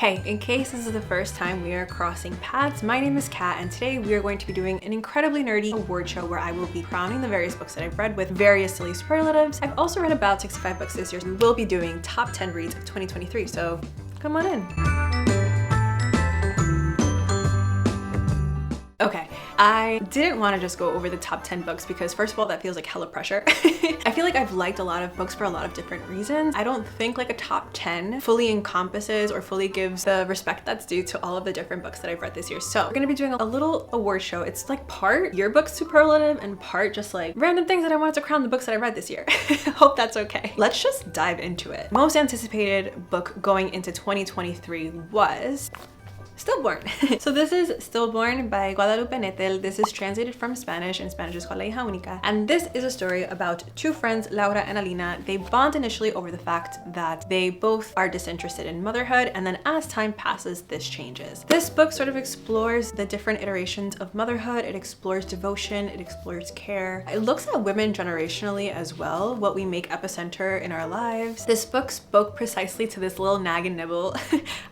Hey, in case this is the first time we are crossing paths, my name is Kat, and today we are going to be doing an incredibly nerdy award show where I will be crowning the various books that I've read with various silly superlatives. I've also read about 65 books this year, so we will be doing top 10 reads of 2023, so come on in. Okay, I didn't want to just go over the top 10 books because first of all, that feels like hella pressure. I feel like I've liked a lot of books for a lot of different reasons. I don't think like a top 10 fully encompasses or fully gives the respect that's due to all of the different books that I've read this year. So we're gonna be doing a little award show. It's like part yearbook superlative and part just like random things that I wanted to crown the books that I read this year. Hope that's okay. Let's just dive into it. Most anticipated book going into 2023 was Stillborn. So this is Stillborn by Guadalupe Nettel. This is translated from Spanish. In Spanish it's called La Hija Única. And this is a story about two friends, Laura and Alina. They bond initially over the fact that they both are disinterested in motherhood, and then as time passes, this changes. This book sort of explores the different iterations of motherhood. It explores devotion, it explores care. It looks at women generationally as well, what we make epicenter in our lives. This book spoke precisely to this little nag and nibble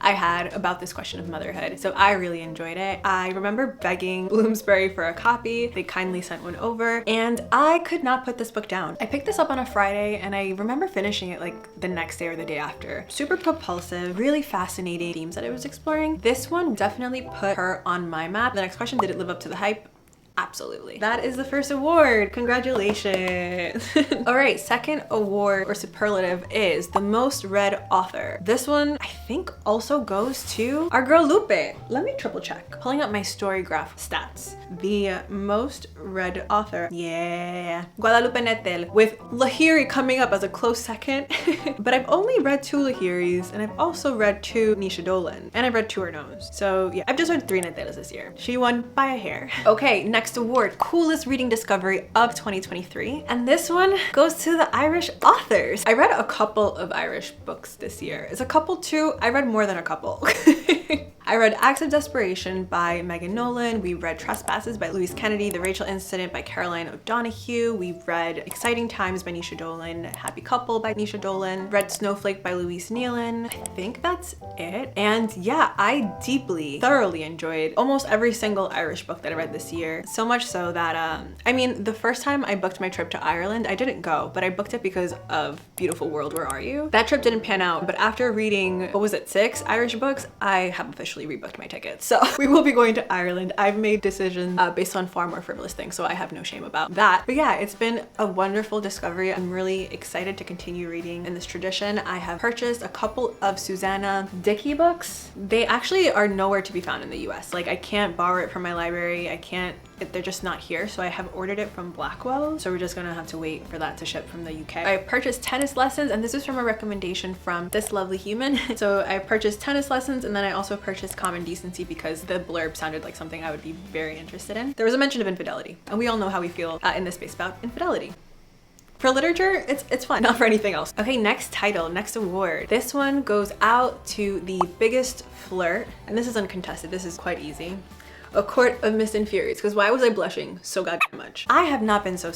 I had about this question of motherhood. So I really enjoyed it. I remember begging Bloomsbury for a copy. They kindly sent one over and I could not put this book down. I picked this up on a Friday and I remember finishing it like the next day or the day after. Super propulsive, really fascinating themes that it was exploring. This one definitely put her on my map. The next question, did it live up to the hype? Absolutely. That is the first award. Congratulations. All right, second award or superlative is the most read author. This one I think also goes to our girl Lupe. Let me triple check. Pulling up my Storygraph stats. The most read author, yeah, Guadalupe Nettel, with Lahiri coming up as a close second. But I've only read two Lahiris and I've also read two Nisha Dolan and I've read two Arnaud's. So yeah, I've just read three Nettelas this year. She won by a hair. Okay, next award, coolest reading discovery of 2023. And this one goes to the Irish authors. I read a couple of Irish books this year. It's a couple too. I read more than a couple. I read Acts of Desperation by Megan Nolan. We read Trespasses by Louise Kennedy, The Rachel Incident by Caroline O'Donoghue. We read Exciting Times by Nisha Dolan, Happy Couple by Nisha Dolan, read Snowflake by Louise Nealon. I think that's it. And yeah, I thoroughly enjoyed almost every single Irish book that I read this year. So much so that, I mean, the first time I booked my trip to Ireland, I didn't go, but I booked it because of Beautiful World, Where Are You? That trip didn't pan out, but after reading, what was it, 6 Irish books, I have officially rebooked my tickets. So we will be going to Ireland. I've made decisions based on far more frivolous things, so I have no shame about that. But yeah, it's been a wonderful discovery. I'm really excited to continue reading in this tradition. I have purchased a couple of Susanna Dickey books. They actually are nowhere to be found in the US. Like I can't borrow it from my library. They're just not here. So I have ordered it from Blackwell. So we're just gonna have to wait for that to ship from the UK. I purchased tennis lessons, and this is from a recommendation from this lovely human. So I purchased tennis lessons, and then I also purchased Common Decency because the blurb sounded like something I would be very interested in. There was a mention of infidelity, and we all know how we feel in this space about infidelity. For literature, it's fun, not for anything else. Okay, next title, next award. This one goes out to The Biggest Flirt, and this is uncontested. This is quite easy. A Court of Mist and Furies, because why was I blushing so goddamn much? I have not been so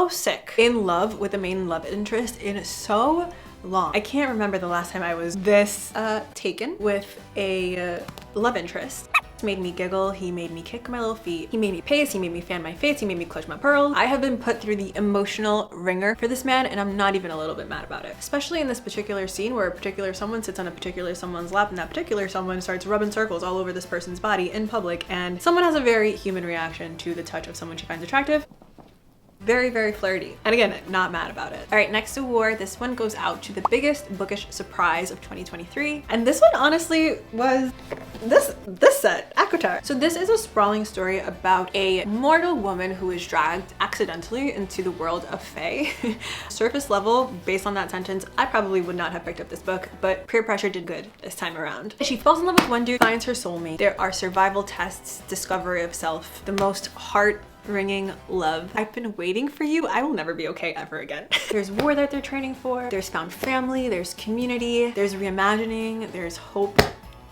sick in love with the main love interest in so long. I can't remember the last time I was this taken with a love interest. He made me giggle, he made me kick my little feet, he made me pace, he made me fan my face, he made me clutch my pearls. I have been put through the emotional ringer for this man, and I'm not even a little bit mad about it. Especially in this particular scene where a particular someone sits on a particular someone's lap and that particular someone starts rubbing circles all over this person's body in public, and someone has a very human reaction to the touch of someone she finds attractive. Very, very flirty. And again, not mad about it. All right, next award. This one goes out to the biggest bookish surprise of 2023. And this one honestly was this set, ACOTAR. So this is a sprawling story about a mortal woman who is dragged accidentally into the world of Fae. Surface level, based on that sentence, I probably would not have picked up this book, but peer pressure did good this time around. She falls in love with one dude, finds her soulmate. There are survival tests, discovery of self, the most heart-wringing love. I've been waiting for you. I will never be okay ever again. There's war that they're training for. There's found family. There's community. There's reimagining. There's hope.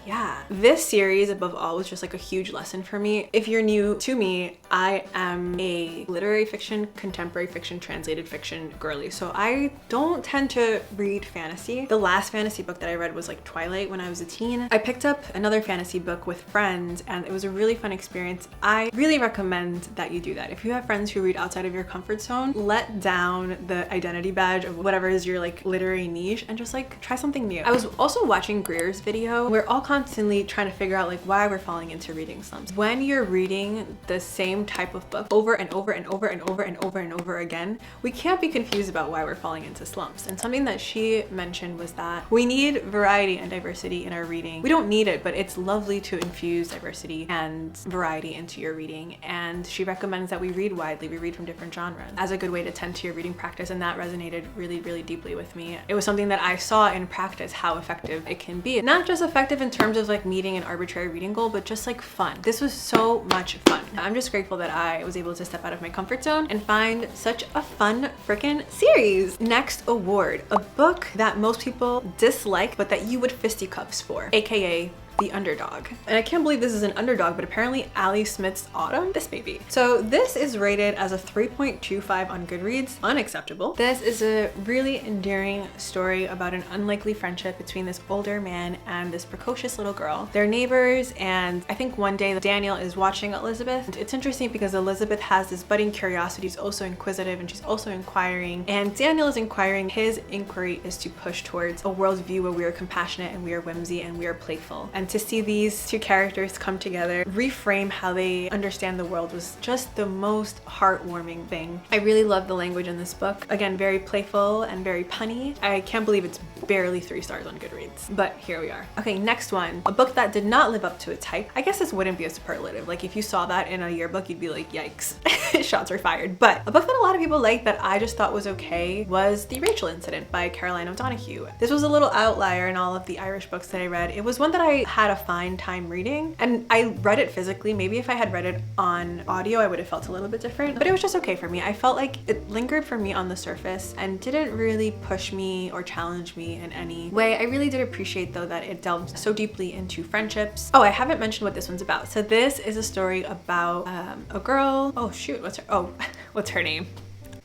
yeah, this series above all was just like a huge lesson for me. If you're new to me, I am a literary fiction, contemporary fiction, translated fiction girly. So I don't tend to read fantasy. The last fantasy book that I read was like Twilight when I was a teen. I picked up another fantasy book with friends and it was a really fun experience. I really recommend that you do that. If you have friends who read outside of your comfort zone, let down the identity badge of whatever is your like literary niche and just like try something new. I was also watching Greer's video. We're all constantly trying to figure out like why we're falling into reading slumps. When you're reading the same type of book over and over and over and over and over and over again, we can't be confused about why we're falling into slumps. And something that she mentioned was that we need variety and diversity in our reading. We don't need it, but it's lovely to infuse diversity and variety into your reading. And she recommends that we read widely, we read from different genres as a good way to tend to your reading practice. And that resonated really, really deeply with me. It was something that I saw in practice how effective it can be. Not just effective in terms of like meeting an arbitrary reading goal, but just like fun. This was so much fun. I'm just grateful that I was able to step out of my comfort zone and find such a fun freaking series. Next award, a book that most people dislike, but that you would fisticuffs for, aka The Underdog. And I can't believe this is an underdog, but apparently Ali Smith's Autumn, this baby. So this is rated as a 3.25 on Goodreads, unacceptable. This is a really endearing story about an unlikely friendship between this older man and this precocious little girl. They're neighbors, and I think one day Daniel is watching Elizabeth. It's interesting because Elizabeth has this budding curiosity. She's also inquisitive and she's also inquiring, and Daniel is inquiring. His inquiry is to push towards a worldview where we are compassionate and we are whimsy and we are playful. And to see these two characters come together, reframe how they understand the world, was just the most heartwarming thing. I really love the language in this book. Again, very playful and very punny. I can't believe it's barely 3 stars on Goodreads, but here we are. Okay, next one. A book that did not live up to its hype. I guess this wouldn't be a superlative. Like if you saw that in a yearbook, you'd be like, yikes, shots are fired. But a book that a lot of people like that I just thought was okay was The Rachel Incident by Caroline O'Donoghue. This was a little outlier in all of the Irish books that I read. It was one that I had a fine time reading, and I read it physically. Maybe if I had read it on audio, I would have felt a little bit different, but it was just okay for me. I felt like it lingered for me on the surface and didn't really push me or challenge me in any way. I really did appreciate though that it delved so deeply into friendships. Oh, I haven't mentioned what this one's about. So this is a story about a girl. Oh shoot, what's her name?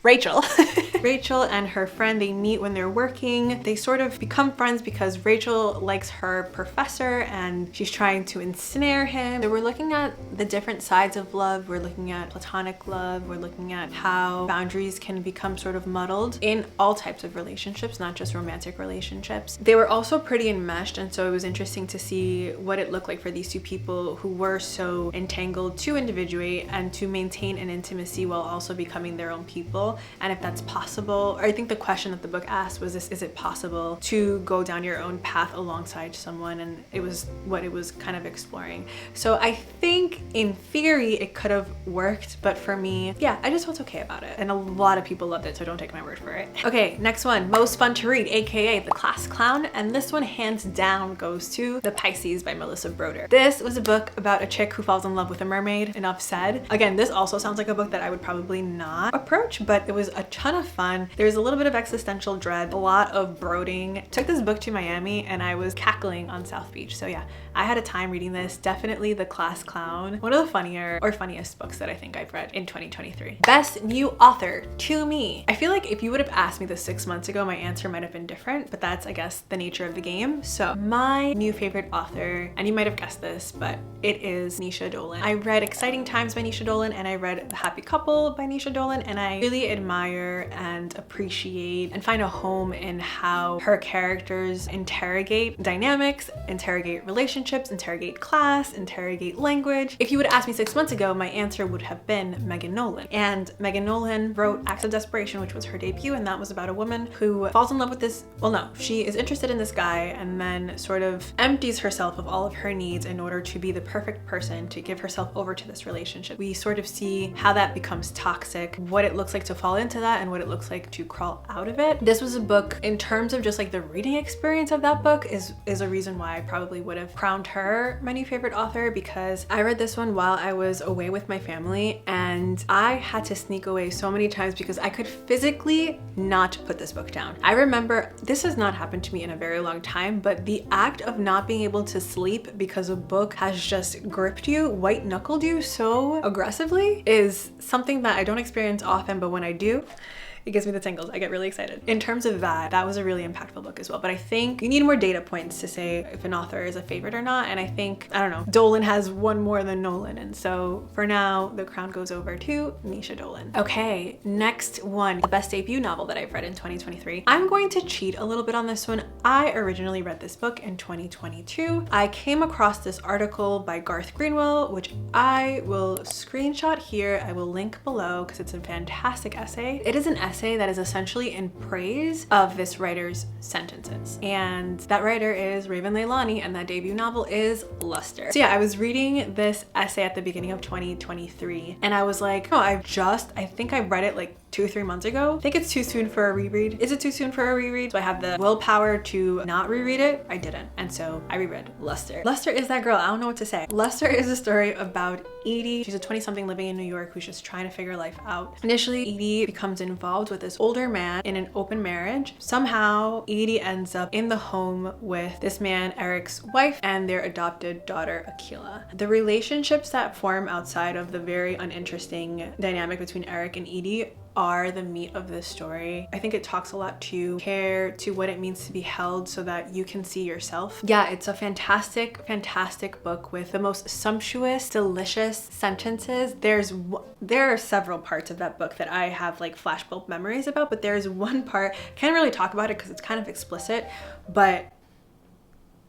Rachel. Rachel and her friend, they meet when they're working. They sort of become friends because Rachel likes her professor and she's trying to ensnare him. So we're looking at the different sides of love. We're looking at platonic love. We're looking at how boundaries can become sort of muddled in all types of relationships, not just romantic relationships. They were also pretty enmeshed, and so it was interesting to see what it looked like for these two people who were so entangled to individuate and to maintain an intimacy while also becoming their own people. And if that's possible, or I think the question that the book asked was this: is it possible to go down your own path alongside someone? And it was what it was kind of exploring. So I think in theory it could have worked, but for me, yeah, I just felt okay about it. And a lot of people loved it, so don't take my word for it. Okay, next one, most fun to read, aka The Class Clown. And this one hands down goes to The Pisces by Melissa Broder. This was a book about a chick who falls in love with a mermaid, enough said. Again, this also sounds like a book that I would probably not approach, but it was a ton of fun. There's a little bit of existential dread, a lot of brooding. Took this book to Miami and I was cackling on South Beach. So yeah, I had a time reading this. Definitely The Class Clown. One of the funnier or funniest books that I think I've read in 2023. Best new author to me. I feel like if you would have asked me this 6 months ago, my answer might have been different, but that's, I guess, the nature of the game. So my new favorite author, and you might have guessed this, but it is Nisha Dolan. I read Exciting Times by Nisha Dolan and I read The Happy Couple by Nisha Dolan, and I really admire and appreciate and find a home in how her characters interrogate dynamics, interrogate relationships, interrogate class, interrogate language. If you would ask me 6 months ago, my answer would have been Megan Nolan. And Megan Nolan wrote Acts of Desperation, which was her debut, and that was about a woman who falls in love with this, well no, she is interested in this guy and then sort of empties herself of all of her needs in order to be the perfect person to give herself over to this relationship. We sort of see how that becomes toxic, what it looks like to fall into that, and what it looks looks like to crawl out of it. This was a book, in terms of just like the reading experience of that book, is a reason why I probably would have crowned her my new favorite author, because I read this one while I was away with my family and I had to sneak away so many times because I could physically not put this book down. I remember, this has not happened to me in a very long time, but the act of not being able to sleep because a book has just gripped you, white knuckled you so aggressively, is something that I don't experience often, but when I do, it gives me the tingles. I get really excited. In terms of that was a really impactful book as well. But I think you need more data points to say if an author is a favorite or not. And I think, I don't know, Dolan has one more than Nolan. And so for now, the crown goes over to Misha Dolan. Okay, next one, the best debut novel that I've read in 2023. I'm going to cheat a little bit on this one. I originally read this book in 2022. I came across this article by Garth Greenwell, which I will screenshot here. I will link below because it's a fantastic essay. It is an essay that is essentially in praise of this writer's sentences. And that writer is Raven Leilani, and that debut novel is Luster. So yeah, I was reading this essay at the beginning of 2023 and I was like, oh, I think I read it like 2 or 3 months ago. I think it's too soon for a reread. Is it too soon for a reread? So I have the willpower to not reread it. I didn't. And so I reread Luster. Luster is that girl. I don't know what to say. Luster is a story about Edie. She's a 20-something living in New York who's just trying to figure life out. Initially, Edie becomes involved with this older man in an open marriage. Somehow, Edie ends up in the home with this man, Eric's wife, and their adopted daughter, Akila. The relationships that form outside of the very uninteresting dynamic between Eric and Edie are the meat of this story. I think it talks a lot to care, to what it means to be held so that you can see yourself. Yeah, it's a fantastic, fantastic book with the most sumptuous, delicious sentences. There are several parts of that book that I have like flashbulb memories about, but there's one part, can't really talk about it because it's kind of explicit, but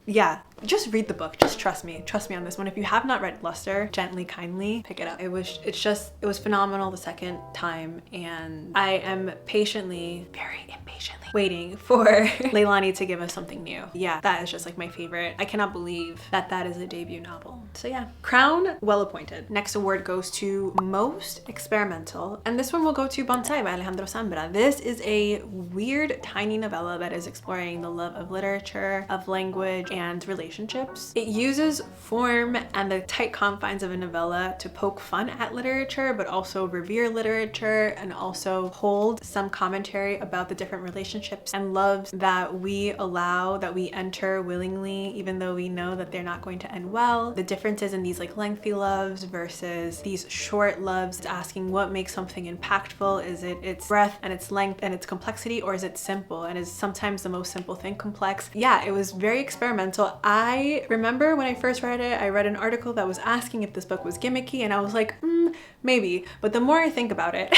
yeah, just read the book. Just trust me on this one. If you have not read Luster, gently, kindly pick it up. It was phenomenal the second time, and I am patiently, very impatiently waiting for Leilani to give us something new. Yeah, that is just like my favorite. I cannot believe that that is a debut novel. So yeah, crown, well appointed. Next award goes to most experimental, and this one will go to Bonsai by Alejandro Zambra. This is a weird, tiny novella that is exploring the love of literature, of language, and relationships. It uses form and the tight confines of a novella to poke fun at literature, but also revere literature and also hold some commentary about the different relationships and loves that we allow, that we enter willingly, even though we know that they're not going to end well. The differences in these like lengthy loves versus these short loves, asking what makes something impactful. Is it its breadth and its length and its complexity, or is it simple? And is sometimes the most simple thing complex? Yeah, it was very experimental. I remember when I first read it, I read an article that was asking if this book was gimmicky, and I was like, maybe. But the more I think about it,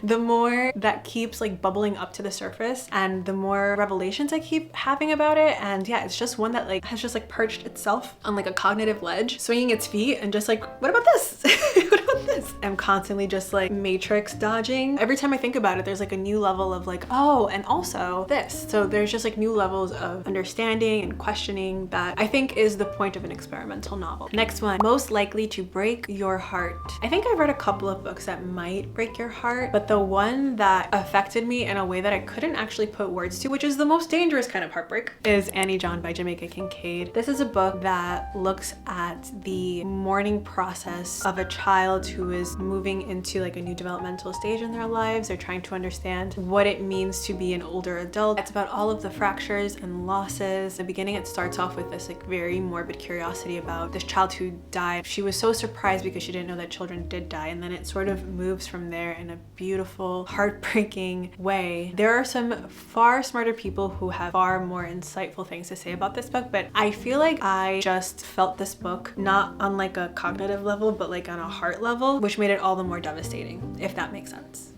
the more that keeps like bubbling up to the surface, and the more revelations I keep having about it. And yeah, it's just one that like has just like perched itself on like a cognitive ledge, swinging its feet and just like, what about this? What about this? I'm constantly just like matrix dodging. Every time I think about it, there's like a new level of like, oh, and also this. So there's just like new levels of understanding and questioning that I think is the point of an experimental novel. Next one, most likely to break your heart. I think I've read a couple of books that might break your heart, but the one that affected me in a way that I couldn't actually put words to, which is the most dangerous kind of heartbreak, is Annie John by Jamaica Kincaid. This is a book that looks at the mourning process of a child who is moving into like a new developmental stage in their lives. They're trying to understand what it means to be an older adult. It's about all of the fractures and losses. In the beginning, it starts off with this like very morbid curiosity about this child who died. She was so surprised because she didn't know that children did die, and then it sort of moves from there in a beautiful, heartbreaking way. There are some far smarter people who have far more insightful things to say about this book, but I feel like I just felt this book not on like a cognitive level, but like on a heart level, which made it all the more devastating, if that makes sense.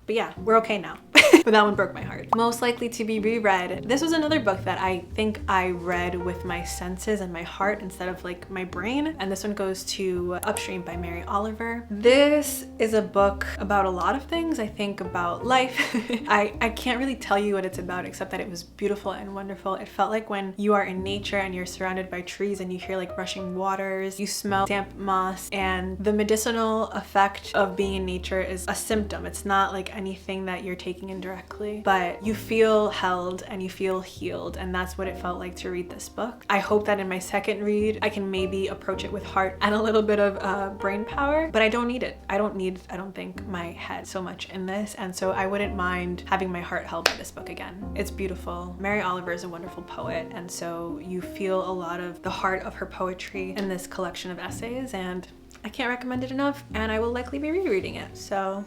But yeah, we're okay now. but that one broke my heart. Most likely to be reread. This was another book that I think I read with my senses and my heart instead of like my brain. And this one goes to Upstream by Mary Oliver. This is a book about a lot of things. I think about life. I can't really tell you what it's about except that it was beautiful and wonderful. It felt like when you are in nature and you're surrounded by trees and you hear like rushing waters, you smell damp moss, and the medicinal effect of being in nature is a symptom. It's not like anything that you're taking in directly, but you feel held and you feel healed, and that's what it felt like to read this book. I hope that in my second read I can maybe approach it with heart and a little bit of brain power, but I don't need it. I don't think my head so much in this, and so I wouldn't mind having my heart held by this book again. It's beautiful. Mary Oliver is a wonderful poet, and so you feel a lot of the heart of her poetry in this collection of essays, and I can't recommend it enough, and I will likely be rereading it. So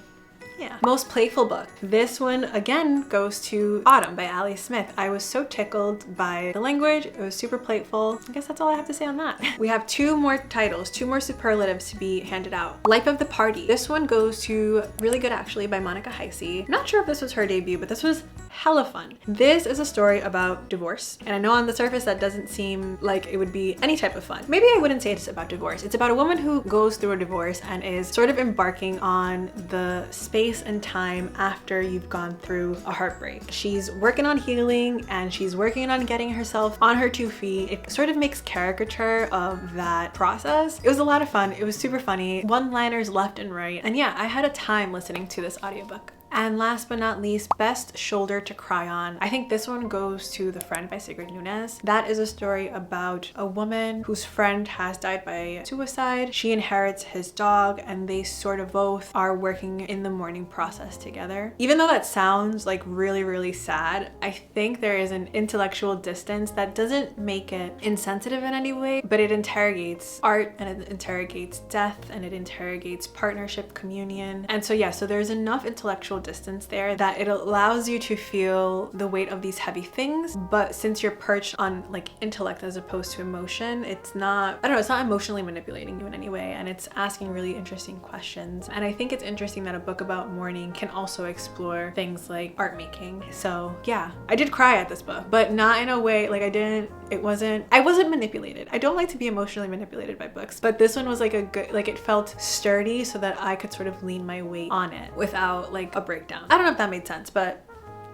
yeah. Most playful book. This one again goes to Autumn by Ali Smith. I was so tickled by the language. It was super playful. I guess that's all I have to say on that. We have two more titles, two more superlatives to be handed out. Life of the Party. This one goes to Really Good Actually by Monica Heisey. Not sure if this was her debut, but this was hella fun. This is a story about divorce, and I know on the surface that doesn't seem like it would be any type of fun. Maybe I wouldn't say it's about divorce. It's about a woman who goes through a divorce and is sort of embarking on the space and time after you've gone through a heartbreak. She's working on healing and she's working on getting herself on her 2 feet. It sort of makes caricature of that process. It was a lot of fun. It was super funny. One-liners left and right. And yeah, I had a time listening to this audiobook. And last but not least, Best Shoulder to Cry On. I think this one goes to The Friend by Sigrid Nunez. That is a story about a woman whose friend has died by suicide. She inherits his dog, and they sort of both are working in the mourning process together. Even though that sounds like really, really sad, I think there is an intellectual distance that doesn't make it insensitive in any way, but it interrogates art, and it interrogates death, and it interrogates partnership, communion. And so yeah, so there's enough intellectual distance there that it allows you to feel the weight of these heavy things, but since you're perched on like intellect as opposed to emotion, it's not, I don't know, it's not emotionally manipulating you in any way, and it's asking really interesting questions. And I think it's interesting that a book about mourning can also explore things like art making. So yeah, I did cry at this book, but not in a way like I wasn't manipulated. I don't like to be emotionally manipulated by books, but this one was like a good, like it felt sturdy so that I could sort of lean my weight on it without like a breakdown. I don't know if that made sense, but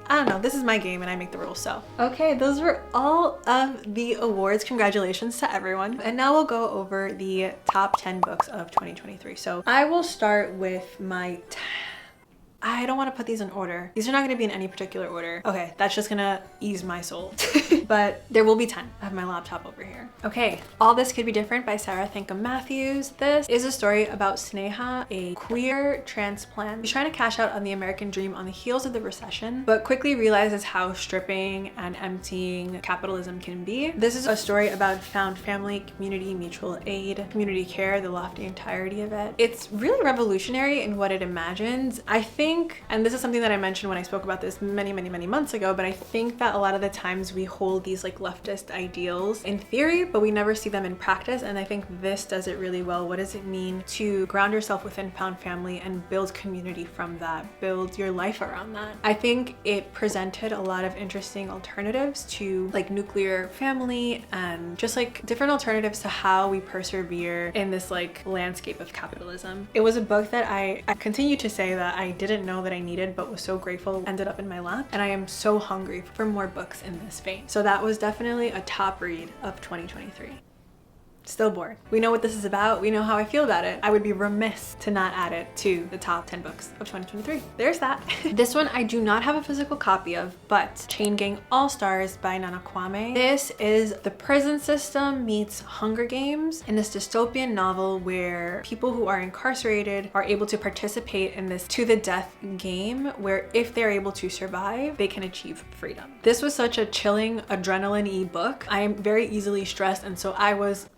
I don't know. This is my game and I make the rules, so. Okay, those were all of the awards. Congratulations to everyone. And now we'll go over the top 10 books of 2023. So I will start with my I don't want to put these in order. These are not going to be in any particular order. Okay, that's just gonna ease my soul. But there will be 10. I have my laptop over here. Okay, All This Could Be Different by Sarah Thankum Matthews. This is a story about Sneha, a queer transplant. She's trying to cash out on the American dream on the heels of the recession, but quickly realizes how stripping and emptying capitalism can be. This is a story about found family, community, mutual aid, community care, the lofty entirety of it. It's really revolutionary in what it imagines. I think, and this is something that I mentioned when I spoke about this many months ago, but I think that a lot of the times we hold these like leftist ideals in theory, but we never see them in practice, and I think this does it really well. What does it mean to ground yourself within found family and build community from that, build your life around that? I think it presented a lot of interesting alternatives to like nuclear family and just like different alternatives to how we persevere in this like landscape of capitalism. It was a book that I continue to say that I didn't know that I needed, but was so grateful ended up in my lap, and I am so hungry for more books in this vein. So that was definitely a top read of 2023. Still bored. We know what this is about. We know how I feel about it. I would be remiss to not add it to the top 10 books of 2023. There's that. This one I do not have a physical copy of, but Chain Gang All-Stars by Nana Kwame. This is the prison system meets Hunger Games in this dystopian novel where people who are incarcerated are able to participate in this to the death game where if they're able to survive, they can achieve freedom. This was such a chilling, adrenaline-y book. I am very easily stressed, and so I was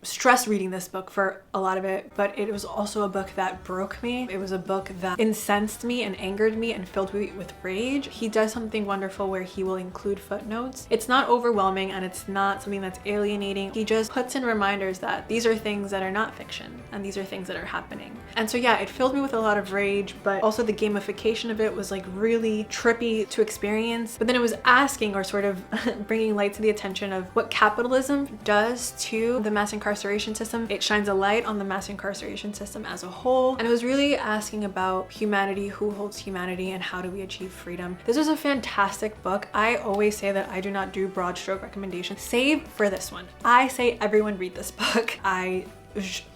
stressed reading this book for a lot of it, but it was also a book that broke me. It was a book that incensed me and angered me and filled me with rage. He does something wonderful where he will include footnotes. It's not overwhelming and it's not something that's alienating. He just puts in reminders that these are things that are not fiction and these are things that are happening. And so yeah, it filled me with a lot of rage, but also the gamification of it was like really trippy to experience. But then it was asking, or sort of bringing light to the attention of what capitalism does to the mass incarceration system. It shines a light on the mass incarceration system as a whole. And it was really asking about humanity, who holds humanity, and how do we achieve freedom. This was a fantastic book. I always say that I do not do broad stroke recommendations, save for this one. I say everyone read this book.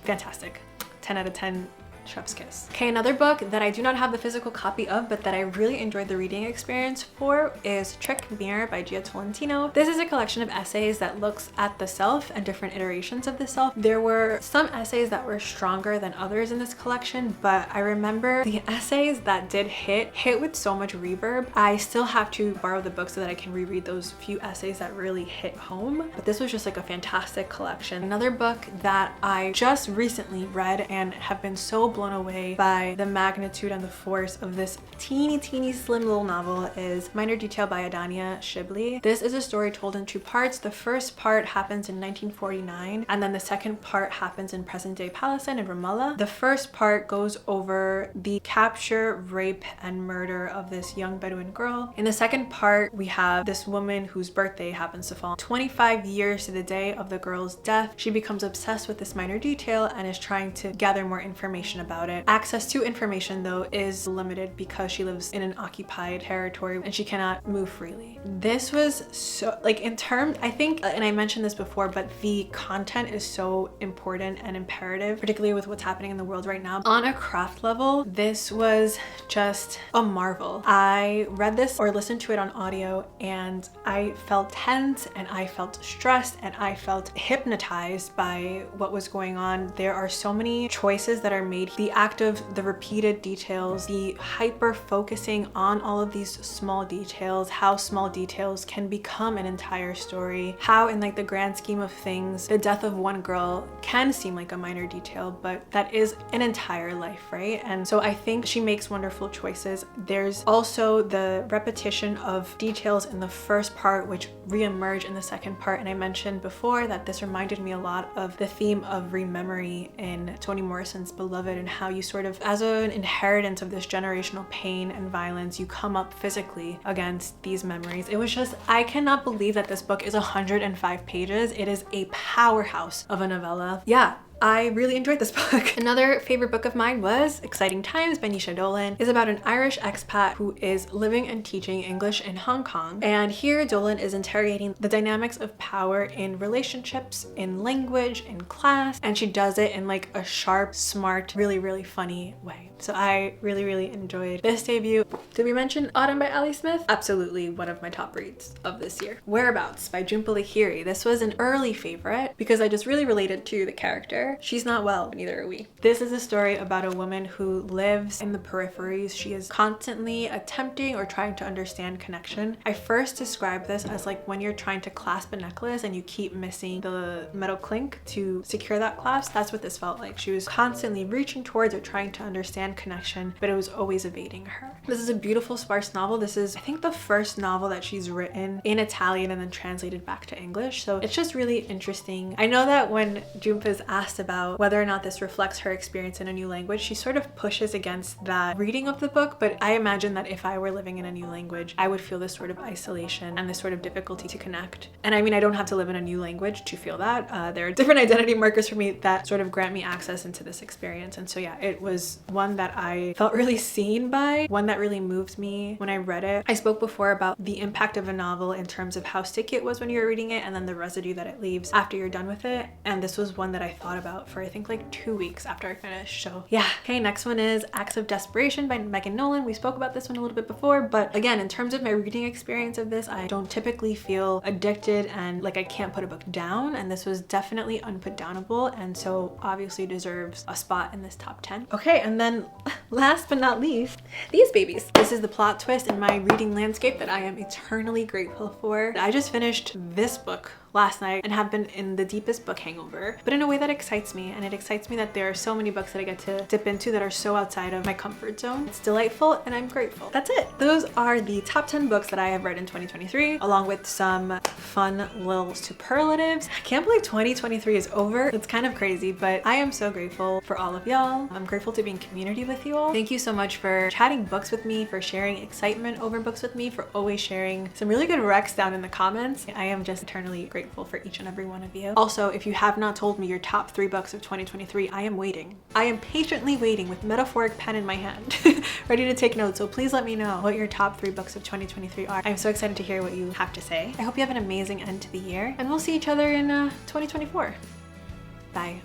Fantastic. 10 out of 10. Chef's kiss. Okay, another book that I do not have the physical copy of, but that I really enjoyed the reading experience for is Trick Mirror by Gia Tolentino. This is a collection of essays that looks at the self and different iterations of the self. There were some essays that were stronger than others in this collection, but I remember the essays that did hit with so much reverb. I still have to borrow the book so that I can reread those few essays that really hit home, but this was just like a fantastic collection. Another book that I just recently read and have been so blown away by the magnitude and the force of this teeny slim little novel is Minor Detail by Adania Shibli. This is a story told in two parts. The first part happens in 1949 and then the second part happens in present-day Palestine and Ramallah. The first part goes over the capture, rape, and murder of this young Bedouin girl. In the second part, we have this woman whose birthday happens to fall 25 years to the day of the girl's death. She becomes obsessed with this minor detail and is trying to gather more information about it. Access to information though is limited because she lives in an occupied territory and she cannot move freely. This was so, like, in terms, I think, and I mentioned this before, but the content is so important and imperative, particularly with what's happening in the world right now. On a craft level, this was just a marvel. I read this or listened to it on audio and I felt tense and I felt stressed and I felt hypnotized by what was going on. There are so many choices that are made. The act of the repeated details, the hyper focusing on all of these small details, how small details can become an entire story, how in like the grand scheme of things, the death of one girl can seem like a minor detail, but that is an entire life, right? And so I think she makes wonderful choices. There's also the repetition of details in the first part which re-emerge in the second part, and I mentioned before that this reminded me a lot of the theme of rememory in Toni Morrison's Beloved, and how you sort of, as an inheritance of this generational pain and violence, you come up physically against these memories. It was just, I cannot believe that this book is 105 pages. It is a powerhouse of a novella. Yeah, I really enjoyed this book. Another favorite book of mine was Exciting Times by Nisha Dolan. It's about an Irish expat who is living and teaching English in Hong Kong. And here Dolan is interrogating the dynamics of power in relationships, in language, in class, and she does it in like a sharp, smart, really funny way. So I really enjoyed this debut. Did we mention Autumn by Ali Smith? Absolutely one of my top reads of this year. Whereabouts by Jhumpa Lahiri. This was an early favorite because I just really related to the character. She's not well, but neither are we. This is a story about a woman who lives in the peripheries. She is constantly attempting or trying to understand connection. I first described this as like when you're trying to clasp a necklace and you keep missing the metal clink to secure that clasp. That's what this felt like. She was constantly reaching towards or trying to understand connection, but it was always evading her. This is a beautiful, sparse novel. This is, I think, the first novel that she's written in Italian and then translated back to English. So it's just really interesting. I know that when Jhumpa is asked about whether or not this reflects her experience in a new language, she sort of pushes against that reading of the book, but I imagine that if I were living in a new language, I would feel this sort of isolation and this sort of difficulty to connect. And I mean, I don't have to live in a new language to feel that. There are different identity markers for me that sort of grant me access into this experience. And so yeah, it was one that I felt really seen by, one that really moved me when I read it. I spoke before about the impact of a novel in terms of how sticky it was when you were reading it and then the residue that it leaves after you're done with it. And this was one that I thought about for I think like 2 weeks after I finished. So yeah. Okay, next one is Acts of Desperation by Megan Nolan. We spoke about this one a little bit before, but again, in terms of my reading experience of this, I don't typically feel addicted and like I can't put a book down, and this was definitely unputdownable, and so obviously deserves a spot in this top 10. Okay, and then last but not least, these babies. This is the plot twist in my reading landscape that I am eternally grateful for. I just finished this book last night and have been in the deepest book hangover, but in a way that excites me. And it excites me that there are so many books that I get to dip into that are so outside of my comfort zone. It's delightful and I'm grateful. That's it. Those are the top 10 books that I have read in 2023, along with some fun little superlatives. I can't believe 2023 is over. It's kind of crazy, but I am so grateful for all of y'all. I'm grateful to be in community with you all. Thank you so much for chatting books with me, for sharing excitement over books with me, for always sharing some really good recs down in the comments. I am just eternally grateful for each and every one of you. Also, if you have not told me your top 3 books of 2023, I am waiting. I am patiently waiting with metaphoric pen in my hand, ready to take notes. So please let me know what your top 3 books of 2023 are. I'm so excited to hear what you have to say. I hope you have an amazing end to the year, and we'll see each other in 2024. Bye.